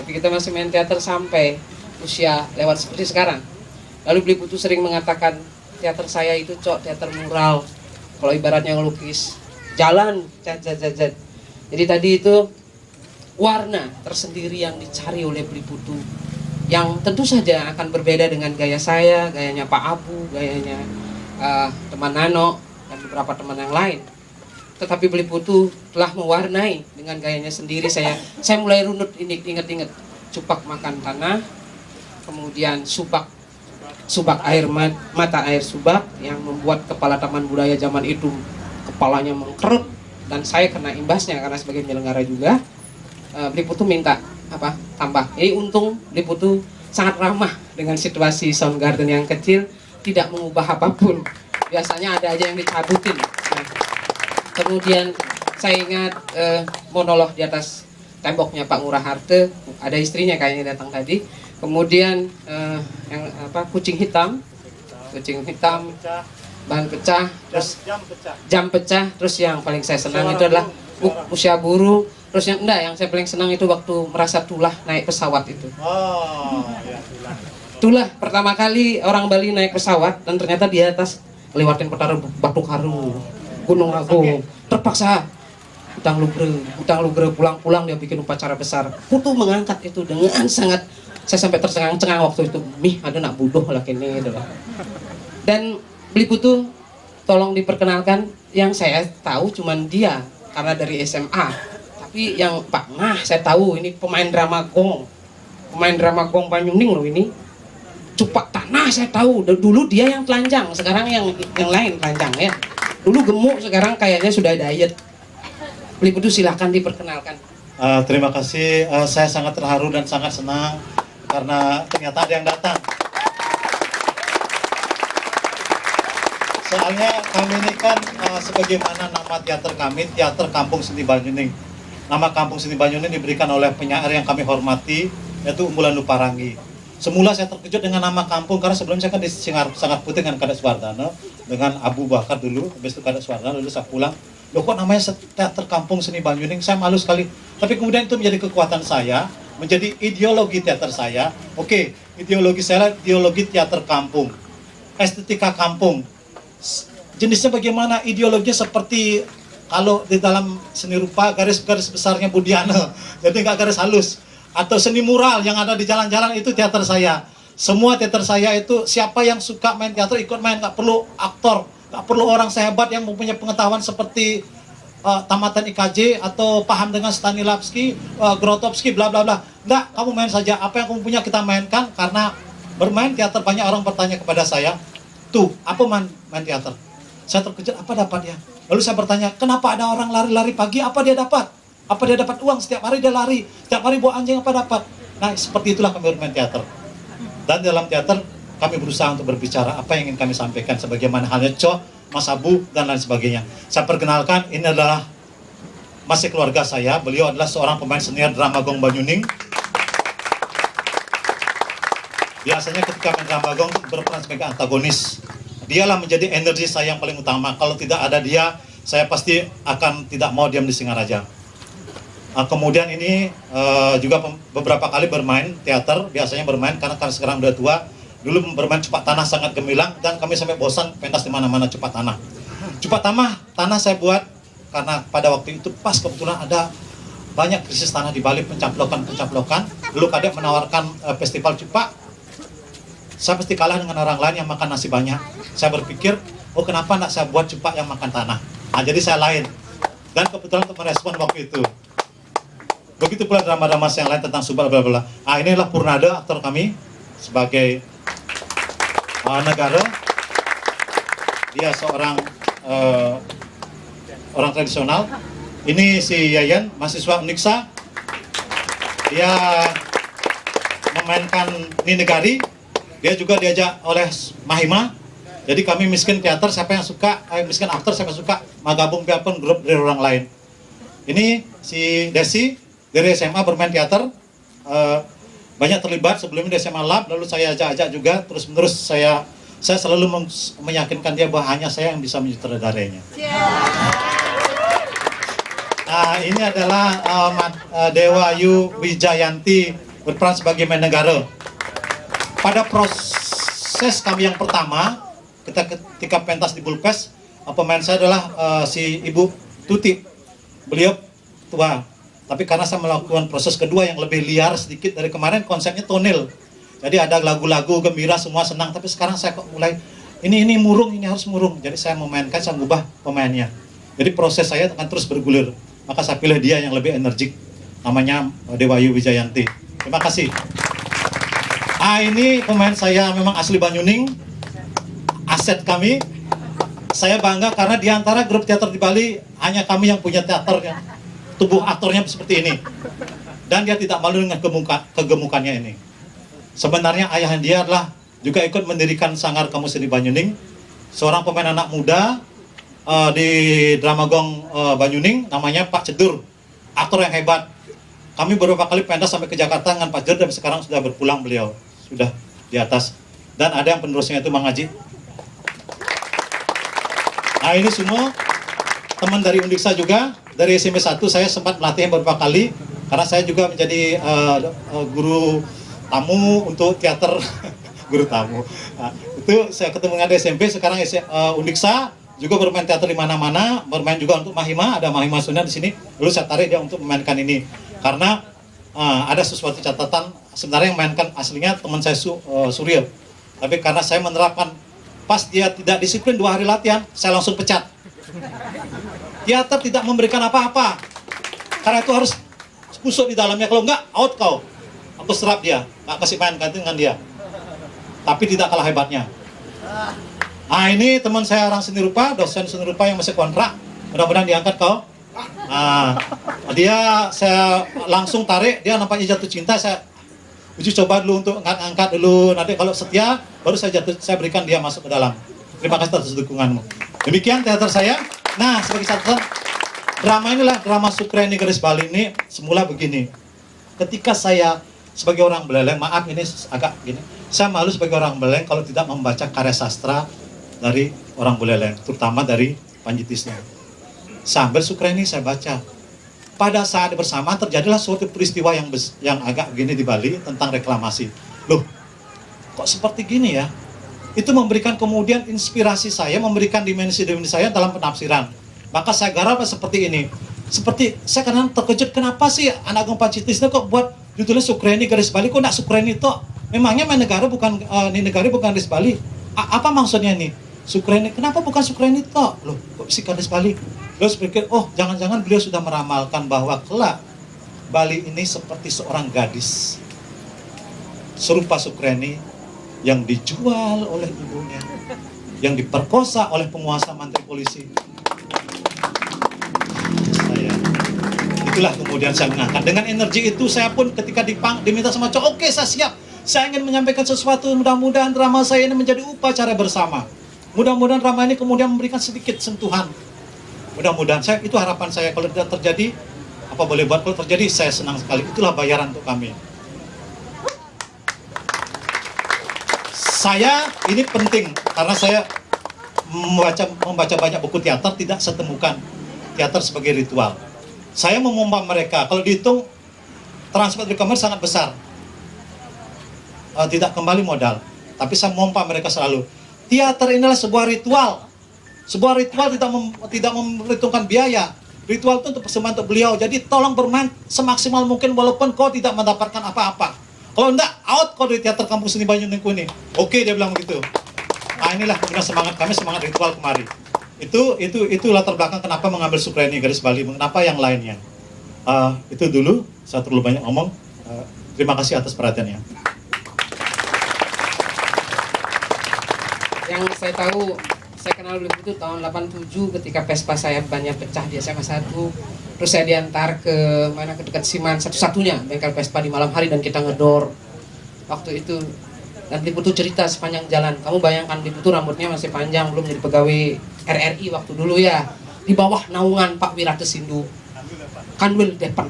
tapi kita masih main teater sampai usia lewat seperti sekarang. Lalu Beli Putu sering mengatakan teater saya itu teater mural, kalau ibaratnya ngelukis jalan, jat. Jadi tadi itu warna tersendiri yang dicari oleh Beli Putu, yang tentu saja akan berbeda dengan gaya saya, gayanya Pak Abu, gayanya teman Nano, dan beberapa teman yang lain. Tetapi Beli Putu telah mewarnai dengan gayanya sendiri. Saya mulai runut ini, ingat-ingat Cupak Makan Tanah, kemudian subak air mata air subak yang membuat kepala taman budaya zaman itu kepalanya mengkerut, dan saya kena imbasnya karena sebagai penyelenggara juga. Beli Putu minta tambah. Untung Beli Putu sangat ramah dengan situasi Soundgarden yang kecil, tidak mengubah apapun. Biasanya ada aja yang dicabutin. Nah, kemudian saya ingat monolog di atas temboknya Pak Ngurah Harte, ada istrinya kayaknya datang tadi. Kemudian kucing hitam, bahan pecah, terus jam pecah, terus yang paling saya senang itu adalah usia buru. Terus yang saya paling senang itu waktu merasa tulah naik pesawat itu. Tulah pertama kali orang Bali naik pesawat, dan ternyata di atas lewatin petara Batu Karu, Gunung Agung, terpaksa hutang lugre pulang-pulang dia bikin upacara besar. Putu mengangkat itu dengan sangat, saya sampai tercengang-cengang waktu itu. Ada nak budoh lah kini gitu. Dan Beli Putu tolong diperkenalkan, yang saya tahu cuman dia karena dari SMA. Tapi yang Pak Ngah saya tahu ini pemain drama gong Banyuning loh ini. Cupak Tanah saya tahu, dulu dia yang telanjang, sekarang yang lain telanjang ya. Dulu gemuk, sekarang kayaknya sudah diet. Beli Putu silahkan diperkenalkan. Terima kasih, saya sangat terharu dan sangat senang karena ternyata ada yang datang. Soalnya kami ini kan sebagaimana nama teater kami, Teater Kampung Seni Banyuning. Nama Kampung Seni Banyuning diberikan oleh penyair yang kami hormati, yaitu Umbulan Luparangi. Semula saya terkejut dengan nama kampung, karena sebelumnya saya kan di Sangat Putih dengan Kadek Suwardana, dengan Abu Bakar dulu, habis itu Kadek Suwardana, lalu saya pulang. Loh kok namanya Teater Kampung Seni Banyuning, saya malu sekali. Tapi kemudian itu menjadi kekuatan saya, menjadi ideologi teater saya. Oke, ideologi saya ideologi teater kampung, estetika kampung. Jenisnya bagaimana? Ideologinya seperti kalau di dalam seni rupa garis-garis besarnya Budiana, jadi nggak garis halus. Atau seni mural yang ada di jalan-jalan, itu teater saya. Semua teater saya itu, siapa yang suka main teater ikut main, nggak perlu aktor, nggak perlu orang sehebat yang mempunyai pengetahuan seperti tamatan IKJ atau paham dengan Stanislavski, Grotowski, bla bla bla. Nggak, kamu main saja. Apa yang kamu punya kita mainkan, karena bermain teater banyak orang bertanya kepada saya, tuh apa main teater? Saya terkejut, apa dapat ya? Lalu saya bertanya, kenapa ada orang lari-lari pagi, apa dia dapat? Apa dia dapat uang? Setiap hari dia lari, setiap hari bawa anjing, apa dapat? Nah, seperti itulah kami bermain teater. Dan dalam teater kami berusaha untuk berbicara apa yang ingin kami sampaikan, sebagaimana halnya Cok, Mas Abu, dan lain sebagainya. Saya perkenalkan, ini adalah masih keluarga saya. Beliau adalah seorang pemain senior drama gong Banyuning. Biasanya ketika main drama gong berperan sebagai antagonis. Dialah menjadi energi saya yang paling utama. Kalau tidak ada dia, saya pasti akan tidak mau diam di Singaraja. Kemudian ini juga beberapa kali bermain teater, biasanya bermain karena sekarang udah tua. Dulu bermain Cupak Tanah sangat gemilang, dan kami sampai bosan pentas di mana-mana Cupak Tanah. Cupak Tanah saya buat karena pada waktu itu pas kebetulan ada banyak krisis tanah di Bali, pencaplokan. Dulu Kadek menawarkan festival Cupak. Saya pasti kalah dengan orang lain yang makan nasi banyak. Saya berpikir, oh kenapa enggak saya buat Cupak yang makan tanah? Nah, jadi saya lain. Dan kebetulan untuk merespon waktu itu. Begitu pula drama-drama yang lain tentang subak bla bla. Inilah Purnada, aktor kami sebagai negara. Dia seorang orang tradisional. Ini si Yayan, mahasiswa Uniksa. Dia memainkan Ninegari. Dia juga diajak oleh Mahima. Jadi kami miskin teater, siapa yang suka, miskin aktor, siapa yang suka magabung biarpun grup dari orang lain. Ini si Desi dari SMA bermain teater, banyak terlibat sebelumnya di SMA Lab, lalu saya ajak-ajak juga, terus-menerus saya selalu meyakinkan dia bahwa hanya saya yang bisa menyutradarainya. Nah, ini adalah Dewa Yu Wijayanti, berperan sebagai main negara. Pada proses kami yang pertama, ketika pentas di Bulpes, pemain saya adalah si Ibu Tuti. Beliau tua, tapi karena saya melakukan proses kedua yang lebih liar sedikit dari kemarin, konsepnya tonil. Jadi ada lagu-lagu gembira, semua senang, tapi sekarang saya kok mulai ini murung, ini harus murung. Jadi saya memainkan, saya mengubah pemainnya. Jadi proses saya akan terus bergulir. Maka saya pilih dia yang lebih energik, namanya Dewayu Wijayanti. Terima kasih. Ini pemain saya memang asli Banyuning, aset kami. Saya bangga karena di antara grup teater di Bali hanya kami yang punya teaternya, tubuh aktornya seperti ini. Dan dia tidak malu dengan kegemukannya ini. Sebenarnya ayah dia adalah juga ikut mendirikan Sanggar Kampung Seni Banyuning, seorang pemain anak muda di Dramagong Banyuning, namanya Pak Cedur, aktor yang hebat. Kami beberapa kali pentas sampai ke Jakarta dengan Pak Cedur, dan sekarang sudah berpulang beliau, sudah di atas. Dan ada yang penerusnya itu Mang Haji. Nah ini semua teman dari Undiksa juga, dari SMP 1 saya sempat melatih beberapa kali, karena saya juga menjadi guru tamu untuk teater. Guru tamu. Nah, itu saya ketemu dengan SMP, sekarang Undiksa juga bermain teater di mana-mana, bermain juga untuk Mahima, ada Mahima Sunda di sini. Lalu saya tarik dia untuk memainkan ini karena ada sesuatu catatan, sebenarnya yang memainkan aslinya teman saya Surya. Tapi karena saya menerapkan, pas dia tidak disiplin 2 hari latihan, saya langsung pecat. Teater tidak memberikan apa-apa. Karena itu harus kusuk di dalamnya, kalau enggak out kau. Aku serap dia, enggak kasih main ganti dengan dia. Tapi tidak kalah hebatnya. Nah ini teman saya orang seni rupa, dosen seni rupa yang masih kontrak, mudah-mudahan diangkat kau. Nah, dia saya langsung tarik, dia nampaknya jatuh cinta, saya uji coba dulu untuk angkat dulu, nanti kalau setia baru saya berikan dia masuk ke dalam. Terima kasih atas dukunganmu. Demikian teater saya. Nah sebagai catatan, drama inilah drama Sukreni Garis Bali ini semula begini. Ketika saya sebagai orang Beleleng, maaf ini agak gini, saya malu sebagai orang Beleleng kalau tidak membaca karya sastra dari orang Beleleng, terutama dari Panji Tisna. Sambil Sukreni saya baca. Pada saat bersamaan terjadilah suatu peristiwa yang agak gini di Bali tentang reklamasi. Loh, kok seperti gini ya? Itu memberikan kemudian inspirasi saya, memberikan dimensi-dimensi saya dalam penafsiran. Maka saya garap seperti ini. Seperti saya kadang terkejut, kenapa sih anak Agung Panji Tisna kok buat judulnya Sukreni Garis Bali, kok nak Sukreni toh? Memangnya main negara bukan negara bukan garis Bali? Apa maksudnya nih? Sukreni, kenapa bukan Sukreni toh? Loh, kok bisa garis Bali? Terus pikir, oh jangan-jangan beliau sudah meramalkan bahwa kelak Bali ini seperti seorang gadis serupa Sukreni yang dijual oleh ibunya, yang diperkosa oleh penguasa mantri polisi. Itulah kemudian saya mengangkat. Dengan energi itu saya pun ketika diminta sama cowok, oke saya siap. Saya ingin menyampaikan sesuatu, mudah-mudahan drama saya ini menjadi upacara bersama. Mudah-mudahan drama ini kemudian memberikan sedikit sentuhan. Mudah-mudahan itu harapan saya. Kalau tidak terjadi, apa boleh buat, kalau terjadi saya senang sekali. Itulah bayaran untuk kami. Saya ini penting karena saya membaca banyak buku teater, tidak setemukan teater sebagai ritual. Saya memompa mereka, kalau dihitung transport di kamar sangat besar, tidak kembali modal, tapi saya memompa mereka selalu. Teater inilah sebuah ritual. Sebuah ritual tidak memperhitungkan biaya. Ritual itu untuk persembahan untuk beliau. Jadi tolong bermain semaksimal mungkin walaupun kau tidak mendapatkan apa-apa. Kalau enggak, out kau dari teater Kampung Seni Banyuning ini. Oke, dia bilang begitu. Nah inilah kemudian semangat kami, semangat ritual kemari. Itu latar belakang kenapa mengambil Sukreni Garis Bali, kenapa yang lainnya. Itu dulu, saya terlalu banyak ngomong. Terima kasih atas perhatiannya. Yang saya tahu, saya kenal beliau itu tahun 87 ketika Vespa saya banyak pecah di SMA 1. Terus saya diantar ke mana, ke dekat Siman, satu-satunya bengkel Vespa di malam hari, dan kita ngedor waktu itu. Dan Liputu cerita sepanjang jalan, kamu bayangkan Liputu rambutnya masih panjang, belum jadi pegawai RRI waktu dulu ya, di bawah naungan Pak Wiratesindu, Kanwil Depan.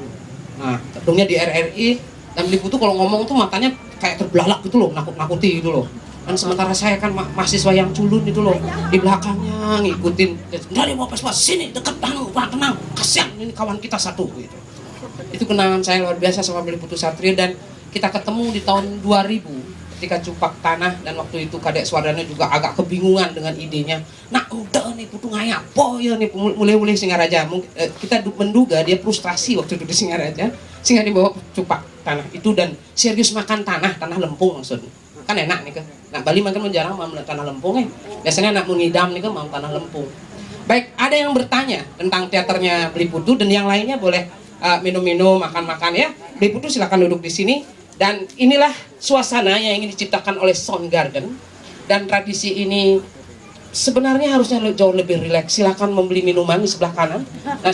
Nah, gedungnya di RRI, dan Liputu kalau ngomong tuh matanya kayak terbelalak gitu loh, nakut-nakuti gitu loh. Dan sementara saya kan mahasiswa yang culun itu loh, di belakangnya ngikutin, dari mau Vespa sini deket, tenang, kasihan ini kawan kita satu gitu. Itu kenangan saya luar biasa sama Liputu Satrio. Dan kita ketemu di tahun 2000 ketika Cupak Tanah, dan waktu itu Kadek Suardana juga agak kebingungan dengan idenya. Nak udah nih putu ngayak po ya nih mulai-mulai Singaraja. Kita menduga dia frustrasi waktu itu di Singaraja sehingga dibawa Cupak Tanah itu, dan serius makan tanah lempung maksudnya. Kan enak nih kan. Nah Bali makan menjarang mau tanah lempung biasanya anak mengidam nih kan mau tanah lempung. Baik, ada yang bertanya tentang teaternya Beli Putu, dan yang lainnya boleh minum-minum, makan-makan ya. Beli Putu silakan duduk di sini. Dan inilah suasana yang ingin diciptakan oleh Soundgarden, dan tradisi ini sebenarnya harusnya jauh lebih rileks. Silakan membeli minuman di sebelah kanan. Nah,